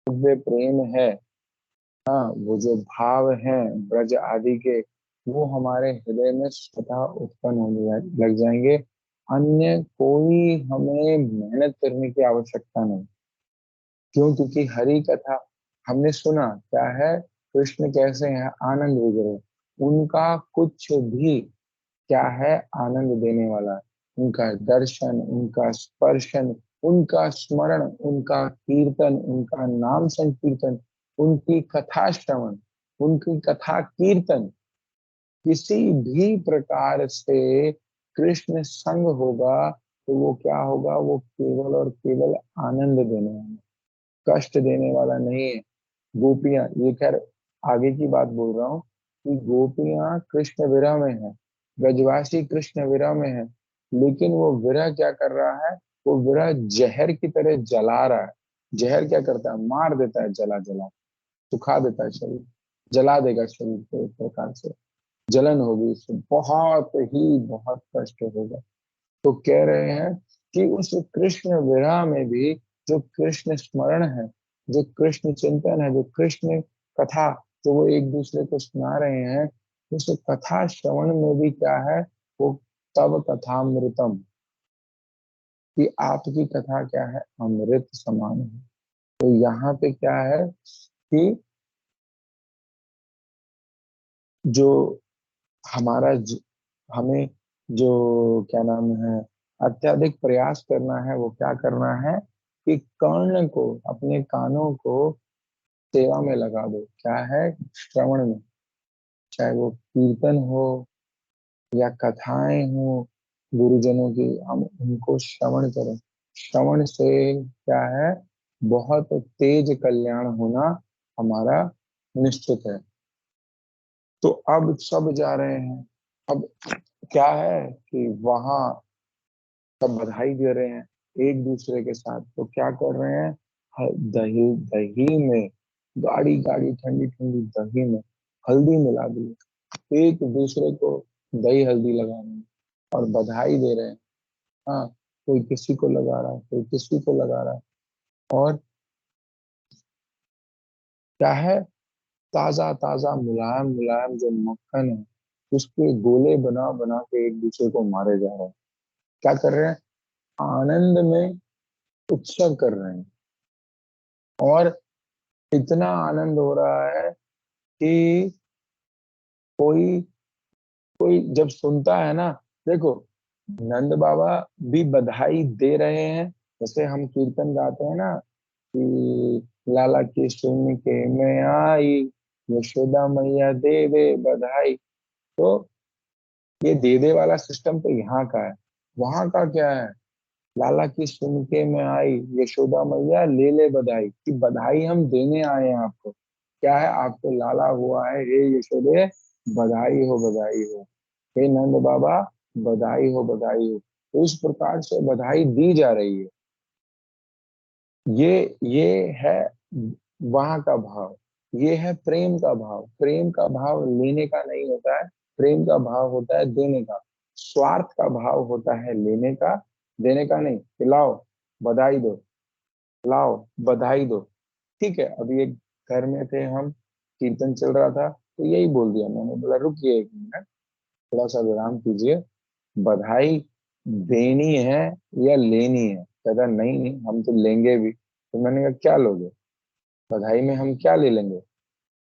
दिव्य प्रेम है, हाँ वो जो भाव हैं ब्रज आदि के, वो हमारे हृदय में स्वतः उत्पन्न होने लग जाएंगे। अन्य कोई हमें मेहनत करने की आवश्यकता नहीं। क्यों? क्योंकि हरि कथा हमने सुना क्या है, कृष्ण कैसे हैं, आनंद विग्रह। उनका कुछ भी क्या है, आनंद देने वाला। उनका दर्शन, उनका स्पर्शन, उनका स्मरण, उनका कीर्तन, उनका नाम संकीर्तन, उनकी कथा श्रवण, उनकी कथा कीर्तन, किसी भी प्रकार से कृष्ण संग होगा तो वो क्या होगा, वो केवल और केवल आनंद देने वाला, कष्ट देने वाला नहीं है। गोपियां, ये खैर आगे की बात बोल रहा हूँ कि गोपियां कृष्ण विरह में है, ब्रजवासी कृष्ण विरह में है, लेकिन वो विरह क्या कर रहा है, वो विरह जहर की तरह जला रहा है। जहर क्या करता है, मार देता है, जला जला सुखा देता है शरीर, जला देगा शरीर को, एक प्रकार से जलन होगी उससे, बहुत ही बहुत कष्ट होगा। तो कह रहे हैं कि उस कृष्ण विरह में भी जो कृष्ण स्मरण है, जो कृष्ण चिंतन है, जो कृष्ण कथा, जो वो एक दूसरे को सुना रहे हैं, उस कथा श्रवण में भी क्या है, वो तव कथामृतम, कि आपकी कथा क्या है, अमृत समान है। तो यहाँ पे क्या है कि जो हमारा हमें जो क्या नाम है, अत्यधिक प्रयास करना है, वो क्या करना है कि कर्ण को, अपने कानों को सेवा में लगा दो। क्या है, श्रवण में, चाहे वो कीर्तन हो या कथाएं हो गुरुजनों की, हम उनको श्रवण करें। श्रवण से क्या है, बहुत तेज कल्याण होना हमारा निश्चित है। तो अब सब जा रहे हैं। अब क्या है कि वहां सब बधाई दे रहे हैं एक दूसरे के साथ, तो क्या कर रहे हैं, दही दही में, गाढ़ी गाढ़ी ठंडी ठंडी दही में हल्दी मिला दी, एक दूसरे को दही हल्दी लगा रहे हैं और बधाई दे रहे हैं। हाँ, कोई किसी को लगा रहा है, कोई किसी को लगा रहा है। और क्या है, ताजा ताजा मुलायम मुलायम जो मक्खन है, उसके गोले बना बना के एक दूसरे को मारे जा रहे हैं। क्या कर रहे हैं, आनंद में उत्सव कर रहे हैं। और इतना आनंद हो रहा है कि कोई कोई जब सुनता है ना, देखो नंद बाबा भी बधाई दे रहे हैं। जैसे हम कीर्तन गाते हैं ना कि लाला की सुन के मैं आई, यशोदा मैया दे दे बधाई। तो ये दे दे वाला सिस्टम तो यहाँ का है। वहां का क्या है, लाला की सुन के मैं आई, यशोदा मैया ले ले बधाई, कि बधाई हम देने आए हैं आपको। क्या है, आपको लाला हुआ है, हे यशोदे बधाई हो, हे नंद बाबा बधाई हो। तो इस प्रकार से बधाई दी जा रही है। ये है वहां का भाव, ये है प्रेम का भाव। प्रेम का भाव लेने का नहीं होता है, प्रेम का भाव होता है देने का। स्वार्थ का भाव होता है लेने का, देने का नहीं। पिलाओ, बधाई दो, लाओ, बधाई दो। ठीक है, अभी एक घर में थे हम, कीर्तन चल रहा था, तो यही बोल दिया मैंने, बोला रुकिए एक मिनट, थोड़ा सा विराम कीजिए। बधाई देनी है या लेनी है? कहता नहीं नहीं, हम तो लेंगे भी। तो मैंने कहा क्या लोगे, बधाई में हम क्या ले लेंगे?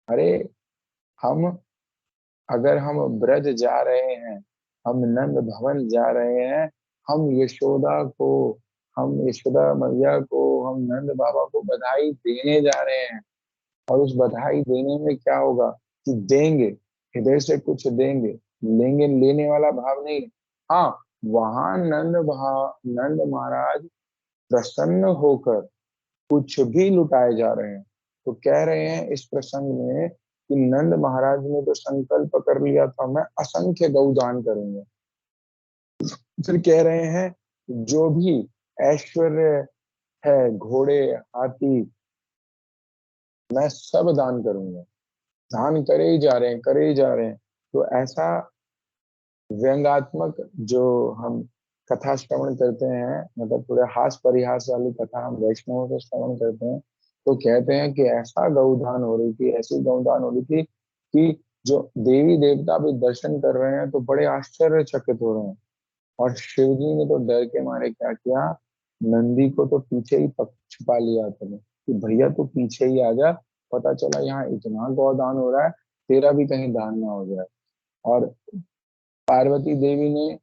अरे हम, अगर हम ब्रज जा रहे हैं, हम नंद भवन जा रहे हैं, हम यशोदा को, हम यशोदा मैया को, हम नंद बाबा को बधाई देने जा रहे हैं। और उस बधाई देने में क्या होगा कि देंगे, हृदय से कुछ देंगे, लेंगे, लेने वाला भाव नहीं। हाँ, वहां नंद महाराज प्रसन्न होकर कुछ भी लुटाए जा रहे हैं। तो कह रहे हैं इस प्रसंग में कि नंद महाराज ने तो संकल्प कर लिया था, मैं असंख्य गौदान करूंगा। फिर कह रहे हैं जो भी ऐश्वर्य है, घोड़े, हाथी, मैं सब दान करूंगा। दान करे ही जा रहे हैं, करे ही जा रहे हैं। तो ऐसा व्यंगात्मक जो हम कथा श्रवण करते हैं, मतलब थोड़े हास परिहास वाली कथा हम वैष्णवों से श्रवण करते हैं, तो कहते हैं कि ऐसा गौदान हो रही थी, ऐसी गौदान हो रही थी कि जो देवी देवता भी दर्शन कर रहे हैं तो बड़े आश्चर्यचकित हो रहे हैं। और शिव जी ने तो डर के मारे क्या किया, नंदी को तो पीछे ही छुपा लिया अपने, कि भैया तू पीछे ही आ जा, पता चला यहाँ इतना गौदान हो रहा है, तेरा भी कहीं दान ना हो जाए। और पार्वती देवी ने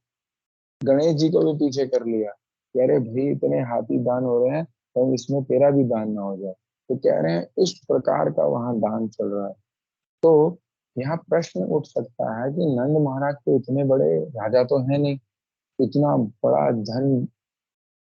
गणेश जी को भी पीछे कर लिया, कह रहे भाई इतने हाथी दान हो रहे हैं, तो इसमें तेरा भी दान ना हो जाए। तो कह रहे हैं इस प्रकार का वहां दान चल रहा है। तो यहाँ प्रश्न उठ सकता है कि नंद महाराज तो इतने बड़े राजा तो है नहीं, इतना बड़ा धन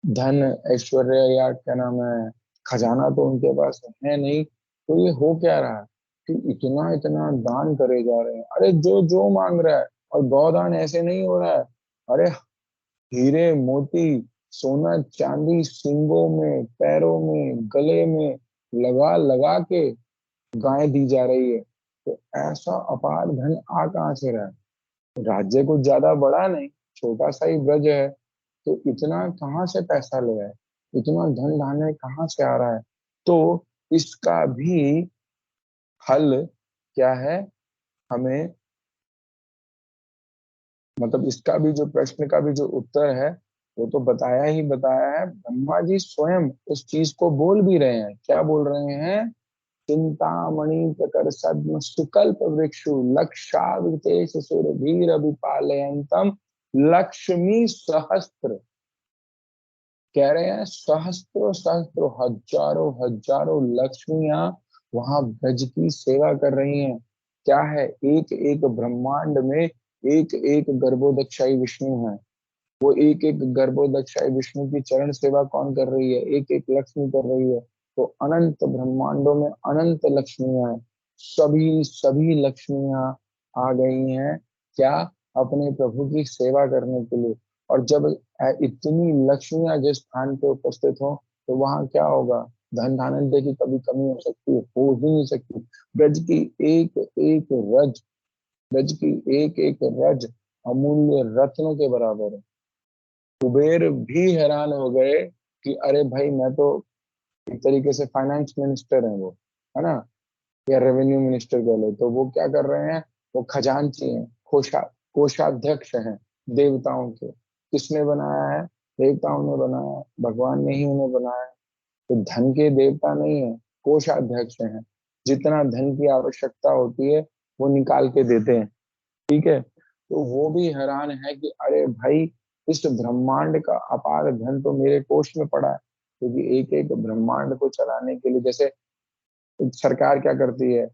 धन ऐश्वर्य या क्या नाम है खजाना तो उनके पास है नहीं, तो ये हो क्या रहा है कि इतना इतना दान करे जा रहे हैं। अरे जो जो मांग रहा है, और गौदान ऐसे नहीं हो रहा है, अरे हीरे मोती सोना चांदी सींगों में पैरों में गले में लगा लगा के गाय दी जा रही है। तो ऐसा अपार धन आ कहाँ से रहा है? राज्य कुछ ज्यादा बड़ा नहीं, छोटा सा ही ब्रज है, तो इतना कहाँ से पैसा ले आए, इतना धन धान्य कहाँ से आ रहा है? तो इसका भी हल क्या है, हमें मतलब इसका भी जो प्रश्न का भी जो उत्तर है वो तो बताया ही बताया है। ब्रह्मा जी स्वयं उस चीज को बोल भी रहे हैं। क्या बोल रहे हैं? चिंतामणि प्रकर सद्म सुकल्प वृक्षु लक्षावृतेश सुरभीर विपालयंतम लक्ष्मी सहस्त्र। कह रहे हैं सहस्त्रों सहस्त्रों हजारों हजारों लक्ष्मियां वहां ब्रज की सेवा कर रही हैं। क्या है, एक एक ब्रह्मांड में एक एक गर्भोदक्षाई विष्णु है। वो एक एक गर्भोदक्षाई विष्णु की चरण सेवा कौन कर रही है? एक एक लक्ष्मी कर रही है। तो अनंत ब्रह्मांडों में अनंत लक्ष्मियां हैं, सभी सभी लक्ष्मियां आ गई हैं। क्या? अपने प्रभु की सेवा करने के लिए। और जब इतनी लक्ष्मियां जिस स्थान पे उपस्थित हो, तो वहां क्या होगा? धन धान्य की कभी कमी हो सकती है? हो ही नहीं सकती। ब्रज की एक एक रज ब्रज की एक एक रज अमूल्य रत्नों के बराबर है। कुबेर भी हैरान हो गए कि अरे भाई, मैं तो एक तरीके से फाइनेंस मिनिस्टर है वो, है ना, या रेवेन्यू मिनिस्टर कह लो, तो वो क्या कर रहे हैं? वो खजांची हैं, कोषाध्यक्ष हैं देवताओं के। किसने बनाया है? देवताओं ने बनाया है, भगवान ने ही उन्हें बनाया है। तो धन के देवता नहीं है, कोषाध्यक्ष हैं। जितना धन की आवश्यकता होती है वो निकाल के देते हैं। ठीक है, तो वो भी हैरान है कि अरे भाई, इस ब्रह्मांड का अपार धन तो मेरे कोष में पड़ा है। क्योंकि एक एक ब्रह्मांड को चलाने के लिए, जैसे सरकार क्या करती है,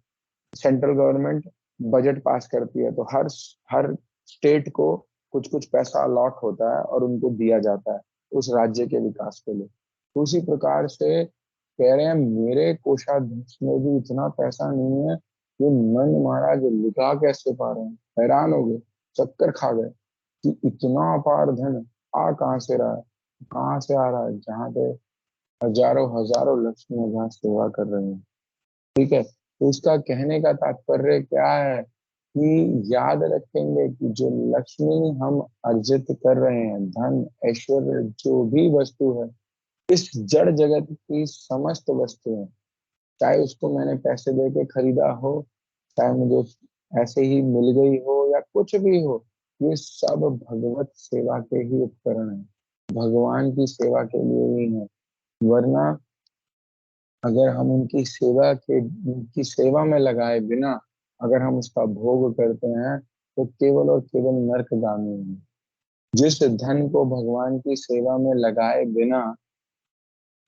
सेंट्रल गवर्नमेंट बजट पास करती है, तो हर हर स्टेट को कुछ कुछ पैसा अलॉट होता है और उनको दिया जाता है उस राज्य के विकास के लिए। तो उसी प्रकार से कह रहे हैं मेरे कोषाध्यक्ष में भी इतना पैसा नहीं है, ये नंद महाराज लुटा कैसे पा रहे हैं। हैरान हो गए, चक्कर खा गए कि इतना अपार धन आ कहाँ से रहा है, कहाँ से आ रहा है, जहाँ पे हजारों हजारों लक्ष्मी जहाँ सेवा कर रहे हैं। ठीक है, तो इसका कहने का तात्पर्य क्या है कि याद रखेंगे कि जो लक्ष्मी हम अर्जित कर रहे हैं, धन ऐश्वर्य जो भी वस्तु है, इस जड़ जगत की समस्त वस्तुएं, चाहे उसको मैंने पैसे दे के खरीदा हो, चाहे मुझे ऐसे ही मिल गई हो, या कुछ भी हो, ये सब भगवत सेवा के ही उपकरण है, भगवान की सेवा के लिए ही है। वरना अगर हम उनकी सेवा में लगाए बिना अगर हम उसका भोग करते हैं, तो केवल और केवल नरकगामी हैं। जिस धन को भगवान की सेवा में लगाए बिना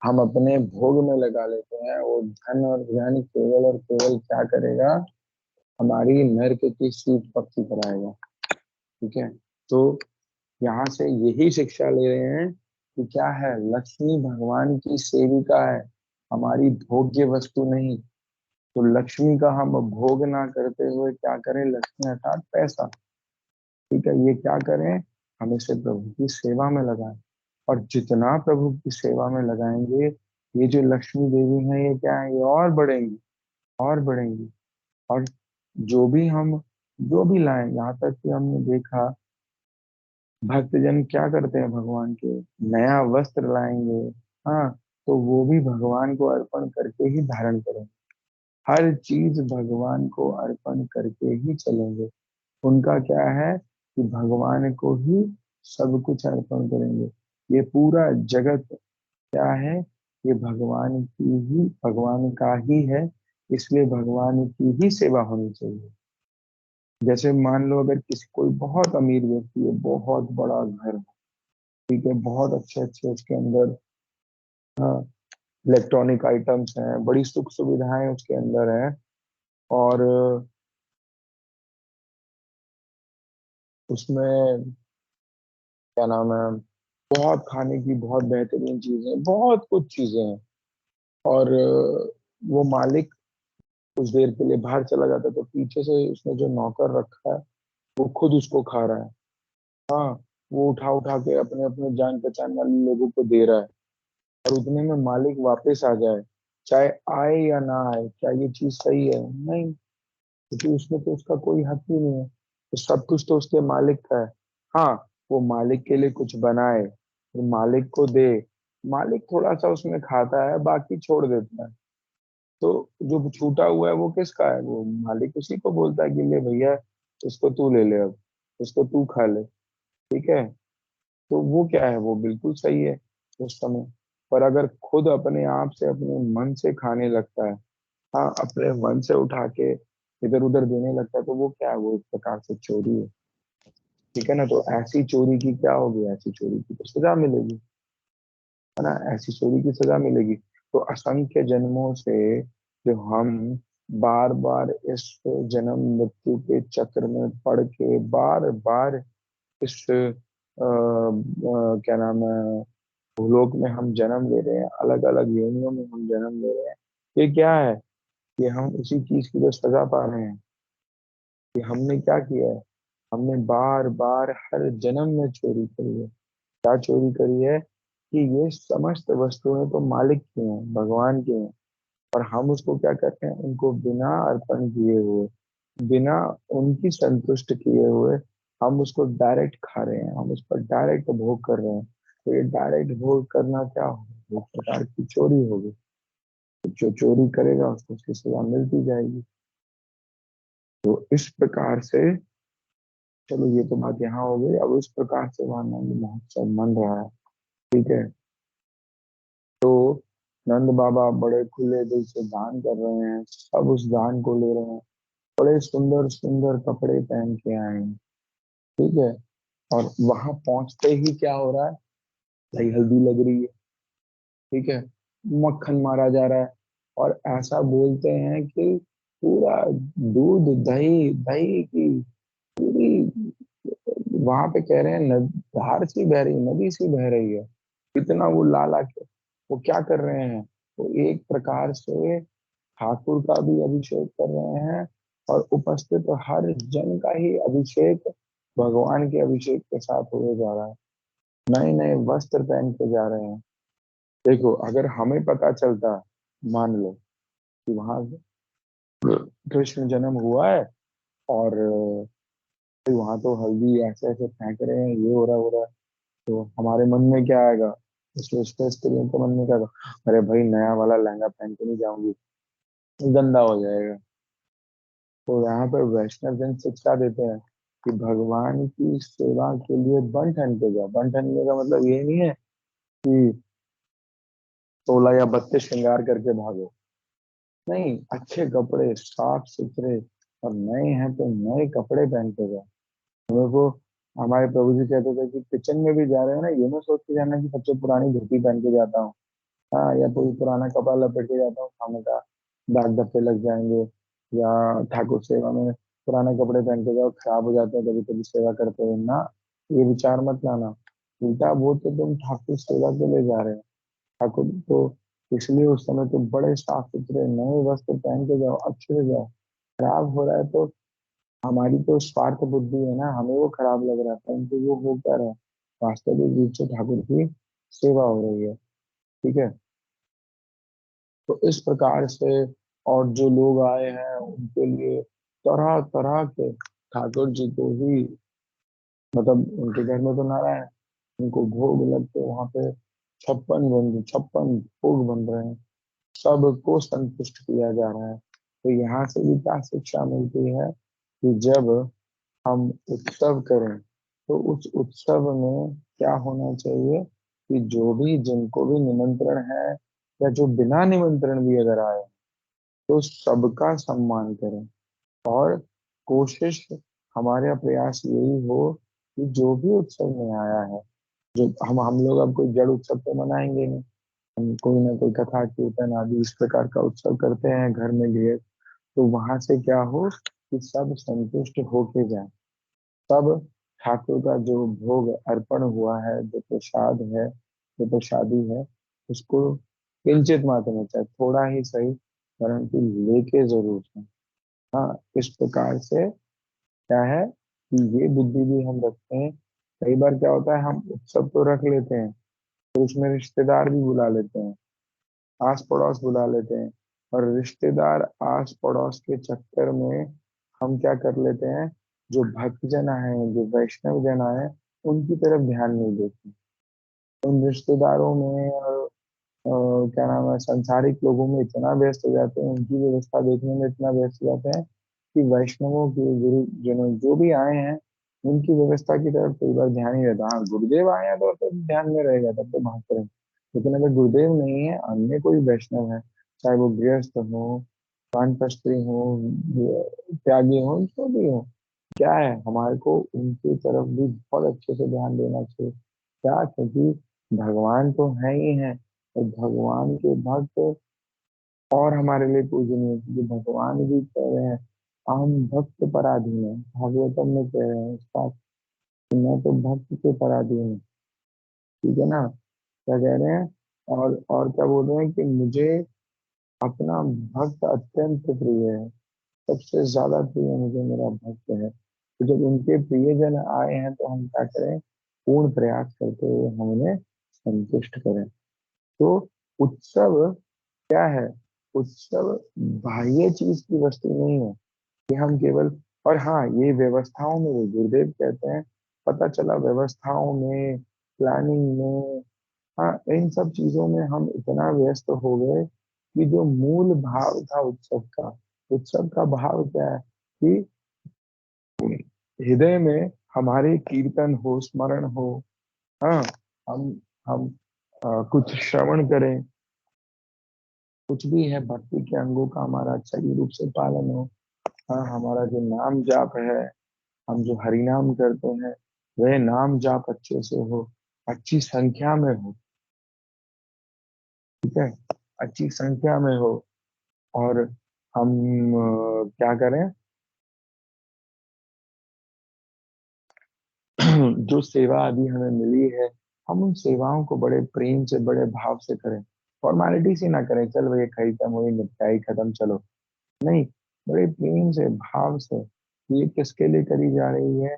हम अपने भोग में लगा लेते हैं, वो धन और ज्ञान केवल और केवल क्या करेगा? हमारी नरक की सीट पक्की कराएगा। ठीक है, तो यहाँ से यही शिक्षा ले रहे हैं कि क्या है, लक्ष्मी भगवान की सेविका है, हमारी भोग्य वस्तु नहीं। तो लक्ष्मी का हम भोग ना करते हुए क्या करें? लक्ष्मी अर्थात पैसा, ठीक है, ये क्या करें? हम इसे प्रभु की सेवा में लगाएं। और जितना प्रभु की सेवा में लगाएंगे, ये जो लक्ष्मी देवी है, ये क्या है, ये और बढ़ेंगी, और बढ़ेंगी। और जो भी लाएं, यहाँ तक कि हमने देखा भक्तजन क्या करते हैं भगवान के, नया वस्त्र लाएंगे, हाँ, तो वो भी भगवान को अर्पण करके ही धारण करेंगे। हर चीज भगवान को अर्पण करके ही चलेंगे। उनका क्या है कि भगवान को ही सब कुछ अर्पण करेंगे। ये पूरा जगत क्या है, ये भगवान का ही है, इसलिए भगवान की ही सेवा होनी चाहिए। जैसे मान लो अगर किसी कोई बहुत अमीर व्यक्ति है, बहुत बड़ा घर है, ठीक है, बहुत अच्छे अच्छे उसके अंदर इलेक्ट्रॉनिक आइटम्स हैं, बड़ी सुख सुविधाएं उसके अंदर हैं, और उसमें क्या नाम है, बहुत खाने की बहुत बेहतरीन चीजें, बहुत कुछ चीजें हैं, और वो मालिक कुछ देर के लिए बाहर चला जाता है, तो पीछे से उसने जो नौकर रखा है वो खुद उसको खा रहा है। हाँ, वो उठा उठा के अपने अपने जान पहचान वाले लोगों को दे रहा है, और उतने में मालिक वापस आ जाए, चाहे आए या ना आए, क्या ये चीज सही है? नहीं, क्योंकि उसमें तो उसका कोई हक ही नहीं है, तो सब कुछ तो उसके मालिक का है। हाँ, वो मालिक के लिए कुछ बनाए, फिर मालिक को दे, मालिक थोड़ा सा उसमें खाता है, बाकी छोड़ देता है। तो जो छूटा हुआ है वो किसका है? वो मालिक उसी को बोलता है कि ले भैया, इसको तू ले ले, अब इसको तू खा ले, ठीक है। तो वो क्या है, वो बिल्कुल सही है उस समय। पर अगर खुद अपने आप से अपने मन से खाने लगता है, हाँ, अपने मन से उठा के इधर उधर देने लगता है, तो वो क्या है, वो एक प्रकार से चोरी है, ठीक है ना। तो ऐसी चोरी की क्या होगी, ऐसी चोरी की तो सजा मिलेगी, है ना, ऐसी चोरी की सजा मिलेगी। तो असंख्य जन्मों से जो हम बार बार इस जन्म मृत्यु के चक्र में पड़ के बार बार इस क्या नाम है, भूलोक में हम जन्म ले रहे हैं, अलग अलग योनियों में हम जन्म ले रहे हैं, ये क्या है, ये हम उसी चीज की जो सजा पा रहे हैं। कि हमने क्या किया है, हमने बार बार हर जन्म में चोरी करी है। क्या चोरी करी है कि ये समस्त वस्तुएं तो मालिक की हैं, भगवान की हैं, और हम उसको क्या करते हैं, उनको बिना अर्पण किए हुए, बिना उनकी संतुष्ट किए हुए हम उसको डायरेक्ट खा रहे हैं, हम उस पर डायरेक्ट भोग कर रहे हैं। तो ये डायरेक्ट भोग करना क्या होगा, एक प्रकार की चोरी होगी। तो जो चोरी करेगा उसको उसकी सजा मिलती जाएगी। तो इस प्रकार से, चलो ये तो बात यहाँ हो गई, अब इस प्रकार से वहां आनंद महोत्सव मन रहा है, ठीक है। तो नंद बाबा बड़े खुले दिल से दान कर रहे हैं, सब उस दान को ले रहे हैं, बड़े सुंदर सुंदर कपड़े पहन के आए हैं, ठीक है। और वहां पहुंचते ही क्या हो रहा है, भाई हल्दी लग रही है, ठीक है, मक्खन मारा जा रहा है, और ऐसा बोलते हैं कि पूरा दूध दही दही की पूरी, वहां पे कह रहे हैं धार सी बह रही, नदी सी बह रही है, इतना वो लाला के वो क्या कर रहे हैं, वो एक प्रकार से ठाकुर का भी अभिषेक कर रहे हैं, और उपस्थित हर जन का ही अभिषेक भगवान के अभिषेक के साथ हुए जा रहा है। नए नए वस्त्र पहन के जा रहे हैं। देखो, अगर हमें पता चलता, मान लो कि वहां कृष्ण जन्म हुआ है, और वहां तो हल्दी ऐसे ऐसे फेंक रहे हैं, ये हो रहा हो रहा है, तो हमारे मन में क्या आएगा, विशेषकर स्त्रियों के मन में क्या आएगा, अरे भाई नया वाला लहंगा पहन के नहीं जाऊंगी, गंदा हो जाएगा। तो यहाँ पर वैष्णव जन शिक्षा देते हैं कि भगवान की सेवा के लिए बन ठन के जाओ। बन ठनने का मतलब ये नहीं है कि 16 या 32 श्रृंगार करके भागो, नहीं, अच्छे कपड़े साफ सुथरे, और नए हैं तो नए कपड़े पहन के जाओ। मेरे को हमारे प्रभु जी कहते थे कि किचन में भी जा रहे हो ना, ये ना सोच के जाना कि सबसे पुरानी धोती पहन के जाता हूँ, हाँ, या कोई पुराना कपड़ा लपेट के जाता हूँ, खाने का दाग धब्बे लग जाएंगे, या ठाकुर सेवा में पुराने कपड़े पहन के जाओ, खराब हो जाते हैं कभी कभी सेवा करते हुए ना, ये विचार मत लाना। उल्टा वो तो तुम ठाकुर सेवा के लिए जा रहे हो, ठाकुर तो, इसलिए उस समय तो बड़े साफ सुथरे नए वस्त्र पहन के जाओ, अच्छे से जाओ। खराब हो रहा है तो हमारी तो स्वार्थ बुद्धि है ना, हमें वो खराब लग रहा है, परंतु वो हो क्या रहा है, वास्तविक रूप से ठाकुर की सेवा हो रही है, ठीक है। तो इस प्रकार से, और जो लोग आए हैं उनके लिए तरह तरह के ठाकुर जी को ही, मतलब उनके घर में तो नारायण, उनको भोग लगते वहां पे, छप्पन भोग बन रहे हैं, सबको संतुष्ट किया जा रहा है। तो यहाँ से भी क्या शिक्षा मिलती है कि जब हम उत्सव करें तो उस उत्सव में क्या होना चाहिए कि जो भी जिनको भी निमंत्रण है या जो बिना निमंत्रण भी अगर आए तो सबका सम्मान करें। और कोशिश, हमारा प्रयास यही हो कि जो भी उत्सव में आया है, जो हम लोग अब कोई जड़ उत्सव तो मनाएंगे नहीं, हम कोई ना कोई कथा कीर्तन आदि इस प्रकार का उत्सव करते हैं घर में लिए। तो वहां से क्या हो कि सब संतुष्ट होके जाए, सब ठाकुर का जो भोग अर्पण हुआ है, जो प्रसाद है, जो प्रसादी है, उसको किंचित मात्रा में चाहे थोड़ा ही सही, परंतु लेके जरूर जाए। हाँ, इस प्रकार से क्या है कि ये बुद्धि भी हम रखते हैं। कई बार क्या होता है, हम उत्सव तो रख लेते हैं, तो उसमें रिश्तेदार भी बुला लेते हैं, आस पड़ोस बुला लेते हैं, और रिश्तेदार आस पड़ोस के चक्कर में हम क्या कर लेते हैं, जो भक्तजन आए हैं, जो वैष्णव जन आए हैं, उनकी तरफ ध्यान नहीं देते। उन रिश्तेदारों में क्या नाम है, सांसारिक लोगों में इतना व्यस्त हो जाते हैं, उनकी व्यवस्था देखने में इतना व्यस्त हो जाते हैं कि वैष्णवों की गुरुजनों जो भी आए हैं उनकी व्यवस्था की तरफ कई बार ध्यान ही रहता। हाँ, गुरुदेव आए हैं तो ध्यान में रहेगा, तब तो भागते रहे। लेकिन अगर गुरुदेव नहीं है, अन्य कोई वैष्णव है, चाहे वो गृहस्थ हो, वानप्रस्थी हो, त्यागी हो, जो भी हो, क्या है, हमारे को उनकी तरफ भी बहुत अच्छे से ध्यान देना चाहिए। क्या, क्योंकि भगवान तो है ही है, और भगवान के भक्त और हमारे लिए पूजनीय है, क्योंकि भगवान भी कह रहे हैं हम भक्त पराधीन है, भागवतम में कह रहे हैं इस बात कि मैं तो भक्त के पराधीन हूँ। ठीक है ना, क्या कह रहे हैं, और क्या बोल रहे हैं कि मुझे अपना भक्त अत्यंत प्रिय है, सबसे ज्यादा प्रिय मुझे मेरा भक्त है। तो जब उनके प्रियजन आए हैं तो हम क्या करें, पूर्ण प्रयास करते हुए हम उन्हें संतुष्ट करें। तो उत्सव क्या है, उत्सव बाह्य चीज की वस्तु नहीं है कि हम केवल, और हाँ, ये व्यवस्थाओं में, वो गुरुदेव कहते हैं, पता चला व्यवस्थाओं में, प्लानिंग में, हाँ, इन सब चीजों में हम इतना व्यस्त हो गए कि जो मूल भाव था उत्सव का भाव क्या है कि हृदय में हमारे कीर्तन हो, स्मरण हो, हाँ, हम हम कुछ श्रवण करें, कुछ भी है भक्ति के अंगों का हमारा सही रूप से पालन हो। हाँ, हमारा जो नाम जाप है, हम जो हरि नाम करते हैं, वह नाम जाप अच्छे से हो, अच्छी संख्या में हो। ठीक है, अच्छी संख्या में हो। और हम क्या करें, जो सेवा आदि हमें मिली है, हम उन सेवाओं को बड़े प्रेम से, बड़े भाव से करें। फॉर्मेलिटी से ना करें, चल भैया खरीदम हुई निपटाई खत्म चलो, नहीं, बड़े प्रेम से, भाव से। ये किसके लिए करी जा रही है,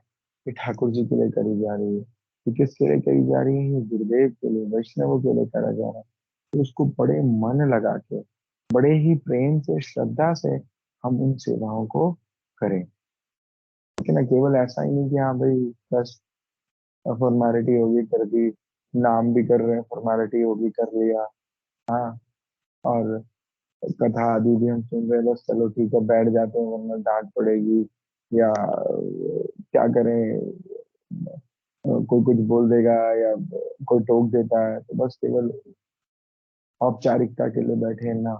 ये ठाकुर जी के लिए करी जा रही है। ये किसके लिए करी जा रही है, ये गुरुदेव के लिए, वैष्णवों के लिए करा जा रहा है। तो उसको बड़े मन लगा के, बड़े ही प्रेम से, श्रद्धा से हम उन सेवाओं को करें। लेकिन ना, केवल ऐसा ही नहीं कि हाँ भाई बस फॉर्मेलिटी होगी कर दी, नाम भी कर रहे हैं, फॉर्मेलिटी होगी कर लिया, हाँ, और कथा आदि भी हम सुन रहे हैं, बस चलो ठीक है बैठ जाते हैं वरना डांट पड़ेगी, या क्या करें, कोई कुछ बोल देगा या कोई टोक देता है, तो बस केवल औपचारिकता के लिए बैठे हैं ना।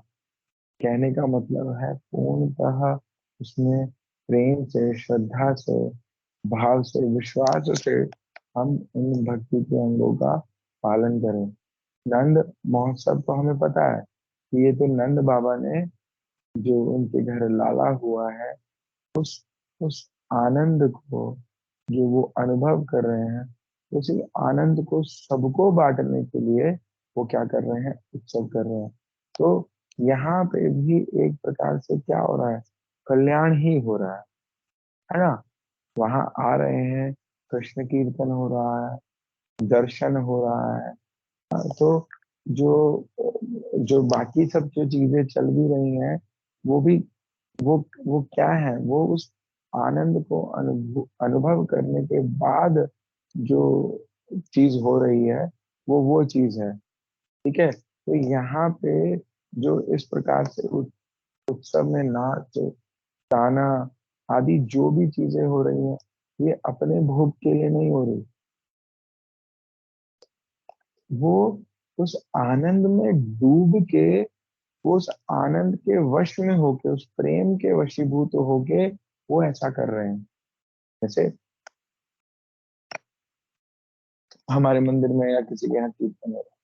कहने का मतलब है पूर्णतः उसमें प्रेम से, श्रद्धा से, भाव से, विश्वास से हम इन भक्ति के अंगों का पालन करें। नंद महोत्सव तो हमें पता है कि ये तो नंद बाबा ने, जो उनके घर लाला हुआ है, उस उस आनंद को जो वो अनुभव कर रहे हैं, उसी आनंद को सबको बांटने के लिए वो क्या कर रहे हैं, उत्सव कर रहे हैं। तो यहाँ पे भी एक प्रकार से क्या हो रहा है, कल्याण ही हो रहा है ना। वहां आ रहे हैं, कृष्ण कीर्तन हो रहा है, दर्शन हो रहा है। तो जो जो बाकी सब जो चीजें चल भी रही हैं, वो भी, वो क्या है, वो उस आनंद को अनुभव करने के बाद जो चीज हो रही है, वो चीज है। ठीक है। तो यहाँ पे जो इस प्रकार से उत्सव में नाच गाना आदि जो भी चीजें हो रही हैं, ये अपने भोग के लिए नहीं हो रही। वो उस आनंद में डूब के, वो उस आनंद के वश में होके, उस प्रेम के वशीभूत होके वो ऐसा कर रहे हैं। जैसे हमारे मंदिर में या किसी के यहाँ कीर्तन हो रहा है,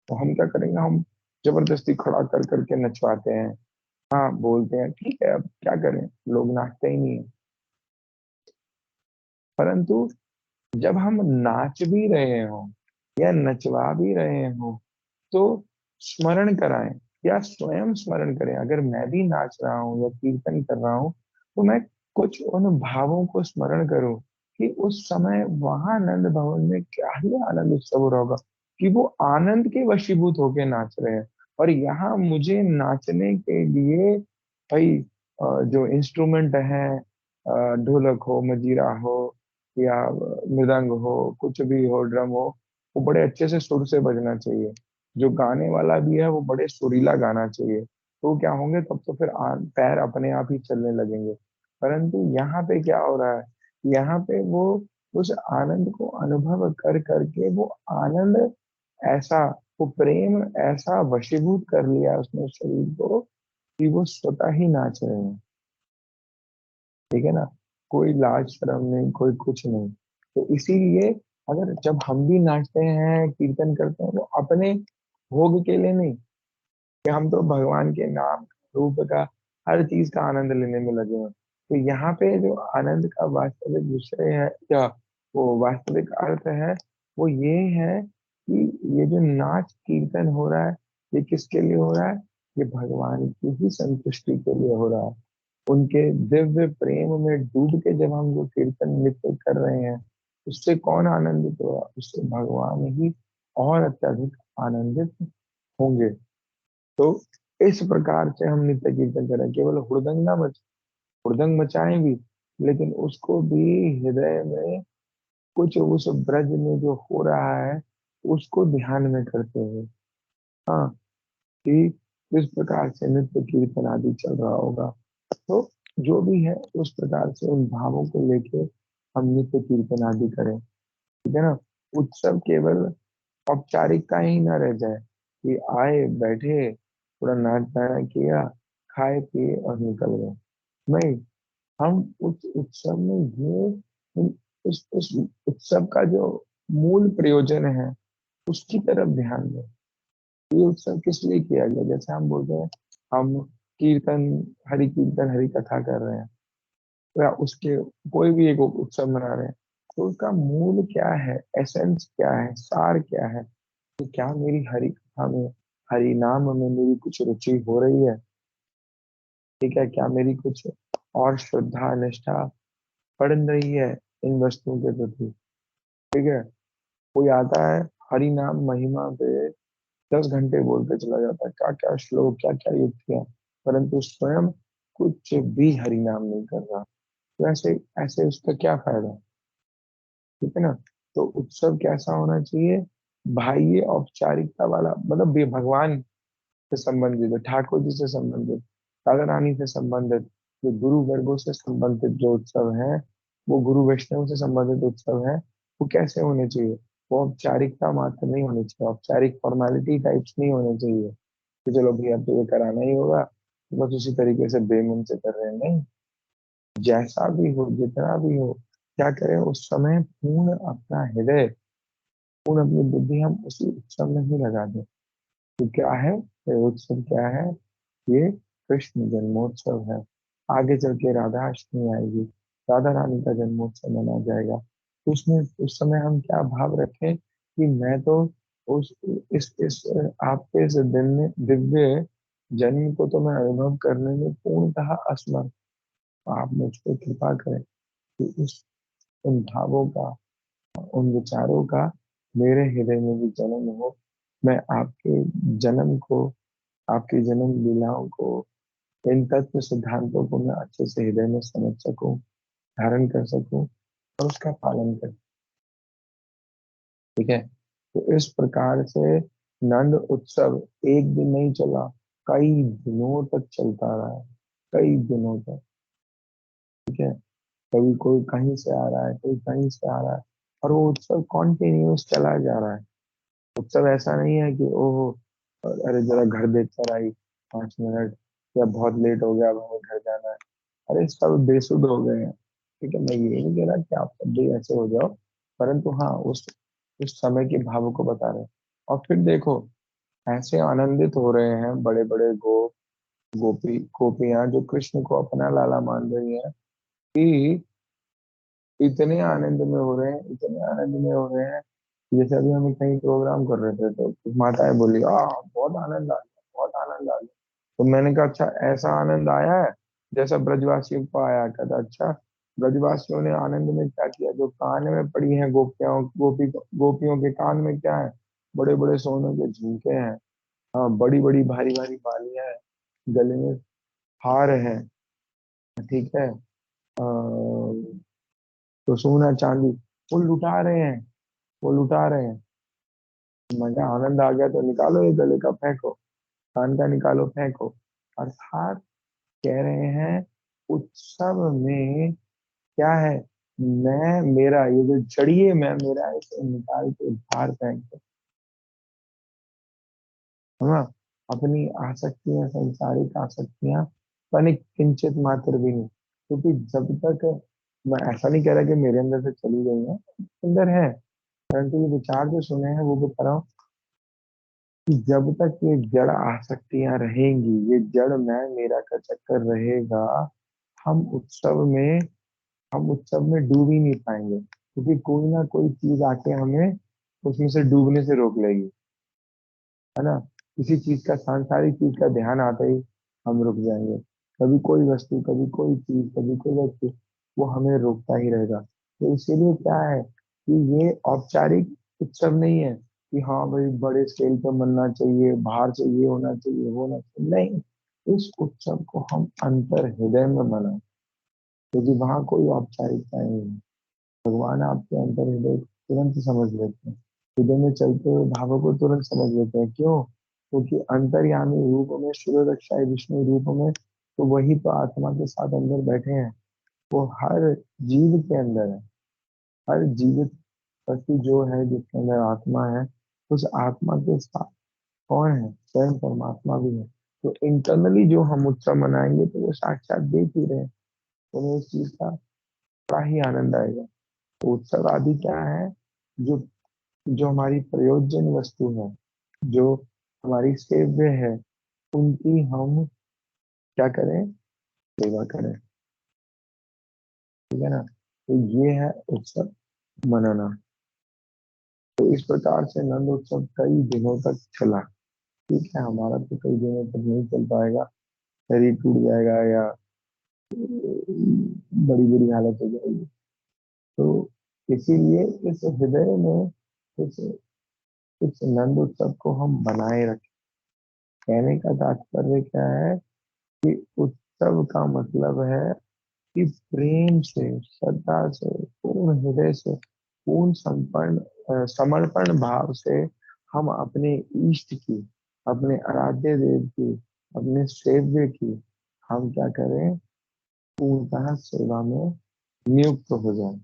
तो हम क्या करेंगे, हम जबरदस्ती खड़ा कर करके नचवाते हैं। हाँ बोलते हैं ठीक है, अब क्या करें, लोग नाचते ही नहीं है। परंतु जब हम नाच भी रहे हो या नचवा भी रहे हो, तो स्मरण कराएं या स्वयं स्मरण करें। अगर मैं भी नाच रहा हूँ या कीर्तन कर रहा हूँ, तो मैं कुछ उन भावों को स्मरण करूं कि उस समय वहां नंद भवन में क्या ही आनंद उत्सव हो रहा होगा, कि वो आनंद के वशीभूत होके नाच रहे हैं। और यहाँ मुझे नाचने के लिए भाई जो इंस्ट्रूमेंट है, ढोलक हो, मजीरा हो, या मृदंग हो, कुछ भी हो, ड्रम हो, वो बड़े अच्छे से सुर से बजना चाहिए। जो गाने वाला भी है वो बड़े सुरीला गाना चाहिए। तो क्या होंगे तब, तो फिर पैर अपने आप ही चलने लगेंगे। परंतु यहाँ पे क्या हो रहा है, यहाँ पे वो उस आनंद को अनुभव कर करके वो आनंद ऐसा, वो प्रेम ऐसा वशीभूत कर लिया उसने उस शरीर को, कि वो स्वतः ही नाच रहे हैं। ठीक है ना। कोई लाज शर्म नहीं, कोई कुछ नहीं। तो इसीलिए अगर जब हम भी नाचते हैं, कीर्तन करते हैं, तो अपने भोग के लिए नहीं, कि हम तो भगवान के नाम रूप का हर चीज का आनंद लेने में लगे हैं। तो यहाँ पे जो आनंद का वास्तविक विषय है, या वो वास्तविक अर्थ है, वो ये है कि ये जो नाच कीर्तन हो रहा है, ये किसके लिए हो रहा है? ये भगवान की ही संतुष्टि के लिए हो रहा है। उनके दिव्य प्रेम में डूब के जब हम जो कीर्तन नृत्य कर रहे हैं, उससे कौन आनंदित हो रहा है? उससे भगवान ही और अत्यधिक आनंदित होंगे। तो इस प्रकार से हम नित्य कीर्तन करें, केवल हुड़दंग ना मच हुड़दंग मचाएं भी, लेकिन उसको भी हृदय में कुछ उस ब्रज में जो हो रहा है उसको ध्यान में करते हुए। हाँ, कि किस प्रकार से नित्य कीर्तन आदि चल रहा होगा। तो जो भी है उस प्रकार से उन भावों को लेके हम नित्य कीर्तन आदि करें। ठीक है ना। उत्सव केवल औपचारिकता ही ना रह जाए, कि आए बैठे थोड़ा नाच गाना किया, खाए पिए और निकल गए। नहीं, हम उस उत्सव में उस उत्सव का जो मूल प्रयोजन है उसकी तरफ ध्यान दें। ये उत्सव किस लिए किया गया? जैसे हम बोलते हैं, हम कीर्तन हरि कथा कर रहे हैं, या उसके कोई भी एक उत्सव मना रहे हैं, तो उसका मूल क्या है, एसेंस क्या है, सार क्या है? तो क्या मेरी हरि कथा में, हरि नाम में मेरी कुछ रुचि हो रही है? ठीक है, क्या मेरी कुछ और श्रद्धा निष्ठा बढ़ रही है इन वस्तुओं के प्रति? ठीक है। कोई आता है, हरि नाम महिमा पे 10 घंटे बोलते चला जाता है, क्या क्या श्लोक, क्या क्या युक्तियां, परंतु स्वयं कुछ भी हरि नाम नहीं कर रहा। तो ऐसे ऐसे उसका क्या फायदा? ठीक है ना। तो उत्सव कैसा होना चाहिए? बाह्य औपचारिकता वाला, मतलब भगवान से संबंधित, ठाकुर जी से संबंधित, राधा रानी से संबंधित, जो गुरु वर्गों से संबंधित जो उत्सव है, वो गुरु वैष्णव से संबंधित उत्सव है, वो कैसे होने चाहिए? वो औपचारिकता मात्र नहीं होनी चाहिए, औपचारिक फॉर्मेलिटी टाइप्स नहीं होने चाहिए, कि चलो भैया तो ये कराना ही होगा, तो बस उसी तरीके से बेमन से कर रहे हैं। नहीं, जैसा भी हो, जितना भी हो, क्या करें उस समय पूर्ण अपना हृदय, पूर्ण अपनी बुद्धि हम उसी उत्सव में ही लगा दें। तो क्या है ये उत्सव? क्या है ये? कृष्ण जन्मोत्सव है। आगे चल के राधा अष्टमी आएगी, राधा रानी का जन्मोत्सव मनाया जाएगा। तो उसमें उस समय हम क्या भाव रखें, कि मैं तो उस इस आपके इस दिन में दिव्य जन्म को तो मैं अनुभव करने में पूर्णतः असमर्थ। आप मुझ पर कृपा करें कि उस उन भावों का, उन विचारों का मेरे हृदय में भी जन्म हो। मैं आपके जन्म को, आपकी जन्म लीलाओं को, इन तत्व सिद्धांतों को मैं अच्छे से हृदय में समझ सकूं, धारण कर सकूं और उसका पालन कर। ठीक है। तो इस प्रकार से नंद उत्सव एक दिन नहीं चला, कई दिनों तक चलता रहा है, कई दिनों तक। ठीक है, कभी कोई कहीं से आ रहा है, कोई कहीं से आ रहा है, और वो उत्सव कॉन्टिन्यूस चला जा रहा है। उत्सव ऐसा नहीं है कि ओहो अरे जरा घर देख कर आई 5 मिनट, या बहुत लेट हो गया अब हमें घर जाना है। अरे सब बेसुध हो गए हैं। ठीक है, मैं ये नहीं कह रहा कि आप सब भी ऐसे हो जाओ, परंतु हाँ उस समय के भाव को बता रहे हैं। और फिर देखो, ऐसे आनंदित हो रहे हैं बड़े बड़े गोपियां जो कृष्ण को अपना लाला मान रही हैं, कि इतने आनंद में हो रहे हैं, इतने आनंद में हो रहे हैं। जैसे अभी हम कहीं प्रोग्राम कर रहे थे तो कुछ माताएं बोली बहुत आनंद आ गया, बहुत आनंद आ गया। तो मैंने कहा अच्छा ऐसा आनंद आया है जैसा ब्रजवासियों को आया। कहता अच्छा, ब्रजवासियों ने आनंद में क्या किया, जो कान में पड़ी हैं गोपियों के कान में क्या है, बड़े बड़े सोने के झुमके हैं। हाँ, बड़ी बड़ी भारी भारी बालियां हैं, गले में हार है। ठीक है, तो सोना चांदी वो लुटा रहे हैं, वो लुटा रहे हैं। मजा आनंद आ गया तो निकालो, ये गले का फेंको, कान का निकालो फेंको। अर्थात कह रहे हैं उत्सव में क्या है, मैं मेरा ये जो जड़िए मैं मेरा इसे निकाल के बाहर फेंक दो। है ना, अपनी आसक्तियां, संसारिक आसक्तियां पनिक किंचित मात्र भी नहीं। क्योंकि जब तक, मैं ऐसा नहीं कह रहा कि मेरे अंदर से चली गई है, अंदर है, परंतु ये विचार जो सुने हैं वो बता रहा हूँ कि जब तक ये जड़ आसक्तियां रहेंगी, ये जड़ मैं मेरा का चक्कर रहेगा, हम उत्सव में हम उत्सव में डूब ही नहीं पाएंगे, क्योंकि कोई ना कोई चीज आके हमें उसमें से डूबने से रोक लेगी। है ना, किसी चीज का, सांसारिक चीज का ध्यान आते ही हम रुक जाएंगे। कभी कोई वस्तु, कभी कोई चीज, कभी कोई व्यक्ति, वो हमें रोकता ही रहेगा। तो इसीलिए क्या है कि ये औपचारिक उत्सव नहीं है कि हाँ भाई बड़े स्केल पर मनना चाहिए, बाहर से ये होना चाहिए, वो होना चाहिए, नहीं। इस उत्सव को हम अंतर हृदय में मनाएं, क्योंकि वहां कोई औपचारिकता नहीं है। भगवान आपके अंतर हृदय को तुरंत समझ लेते हैं, हृदय में चलते हुए भावों को तुरंत समझ लेते हैं। क्यों? क्योंकि अंतर्यामी रूप में, सूर्य विष्णु रूप में, तो वही तो आत्मा के साथ अंदर बैठे हैं। वो हर जीव के अंदर है, हर जीवित वस्तु जो है जिसके अंदर आत्मा है, उस आत्मा के साथ कौन है, स्वयं परमात्मा भी है। तो इंटरनली जो हम उत्सव मनाएंगे तो वो साक्षात देख ही रहे हैं, तो हमें उस चीज का बड़ा ही आनंद आएगा। तो उत्सव आदि क्या है, जो जो हमारी प्रयोजन वस्तु है, जो हमारी सेव्य है, उनकी हम क्या करें, सेवा करें। ठीक है ना, तो ये है उत्सव मनाना। तो इस प्रकार से नंद उत्सव कई दिनों तक चला। ठीक है, हमारा तो कई दिनों तक नहीं चल पाएगा, शरीर टूट जाएगा या बड़ी बुरी हालत हो जाएगी। तो इसीलिए इस हृदय में इस नंद उत्सव को हम बनाए रखें। कहने का तात्पर्य क्या है कि उत्सव का मतलब है कि प्रेम से, श्रद्धा से, पूर्ण हृदय से, पूर्ण समर्पण भाव से हम अपने इष्ट की, अपने आराध्य देव की, अपने सेव्य की हम क्या करें, पूर्णतः सेवा में नियुक्त हो जाए।